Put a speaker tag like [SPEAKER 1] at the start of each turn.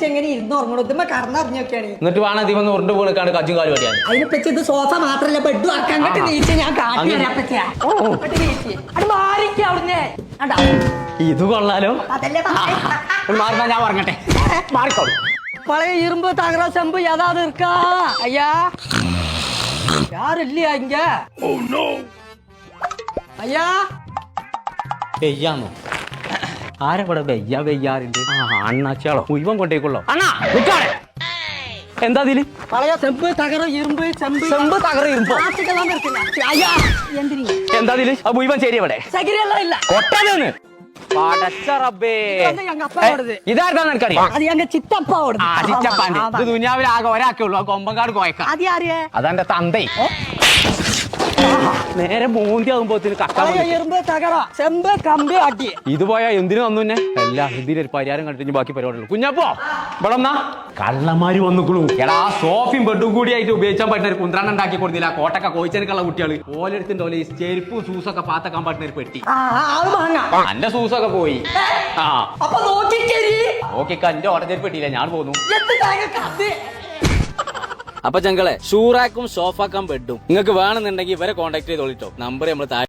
[SPEAKER 1] എങ്ങനെ ഇരുന്ന് ഉറങ്ങണ കറന്നറിഞ്ഞൊക്കെയാണ്.
[SPEAKER 2] എന്നിട്ട് വേണം ഇതിവന്ന് ഉരുണ്ട് വീണിക്കാണ് കജ്ജും കാലും പറ്റിയാണ്.
[SPEAKER 1] അതിനെപ്പറ്റി ഇത് സോഫ മാത്രല്ല ബെഡും ആക്കാൻ നീച്ച് ഞാൻ കാട്ടി വരാൻ പറ്റിയാ
[SPEAKER 2] ഇത് കൊള്ളാലോ.
[SPEAKER 1] അതല്ലേ
[SPEAKER 2] മാറുന്ന ഞാൻ പറഞ്ഞട്ടെ മാറിക്കോളൂ.
[SPEAKER 1] പഴയ ഇരുമ്പ് തകര ചെമ്പ് യഥാ തീർക്കാ അയ്യാ യാറില്ല ഇങ്ങ അയ്യാ
[SPEAKER 2] വെയ്യാന്നോ ആരവിടെ വെയ്യ വെയ്യാറുണ്ട്. അണ്ണാച്ചാളോ മുഴുവൻ കൊണ്ടേക്കുള്ളോ അണ്ണാ എന്താ ഇതില്
[SPEAKER 1] പഴയ ചെമ്പ് തകര ഇരുമ്പ് ചെമ്പ്
[SPEAKER 2] ചെമ്പ് തകര ഇരുമ്പോ
[SPEAKER 1] അയ്യാ എന്തിനീ
[SPEAKER 2] എന്താ ഇതില് ആ മുഴുവൻ ശരി അവിടെ
[SPEAKER 1] സകിരിയല്ല ഇല്ല
[SPEAKER 2] കൊട്ടതെന്ന് ഇതാർക്കാ നിനക്കറിയാം.
[SPEAKER 1] അത് ഞങ്ങൾ ചിത്തപ്പാട്
[SPEAKER 2] ഇത് ദുനിയാവിൽ ആകെ ഒരാക്കേ ഉള്ളൂ. ആ കൊമ്പങ്കാട് കോയക്ക
[SPEAKER 1] അത് ആരെയാ
[SPEAKER 2] അതെന്റെ തന്തേ. നേരെ മോന്തി ആകുമ്പോത്തിന്
[SPEAKER 1] ഇരുമ്പ് തകര ചെമ്പ് കമ്പി അടി
[SPEAKER 2] ഇത് പോയാ എന്തിനു വന്നു തന്നെ അല്ല ഇതിനൊരു പരിഹാരം കണ്ടിട്ട് ബാക്കി പരിപാടിയുള്ളൂ. കുഞ്ഞപ്പോ ഇവിടെ കള്ളന്മാര് വന്നുക്കുള്ളൂ. എടാ സോഫയും ബെഡും കൂടിയായിട്ട് ഉപയോഗിച്ചാൻ പറ്റുന്ന ഒരു കുന്ത്രാണ് ഉണ്ടാക്കി കൊടുത്തില്ല. കോട്ടക്ക കോയിച്ചെടുക്കുള്ള കുട്ടികള് ഓലെടുത്തിന്റെ ഈ ചെരുപ്പും സൂസൊക്കെ പാത്തക്കാൻ പറ്റുന്ന ഒരു പെട്ടി. എന്റെ സൂസൊക്കെ പോയി. ആ ഓക്കെ എന്റെ ഓടച്ചേരി പെട്ടിയില്ല ഞാൻ പോന്നു. അപ്പൊ ചങ്കളെ ഷൂറാക്കും സോഫാക്കാൻ ബെഡും നിങ്ങൾക്ക് വേണമെന്നുണ്ടെങ്കിൽ ഇവരെ കോൺടാക്ട് ചെയ്തോളിട്ടോ. നമ്പർ നമ്മൾ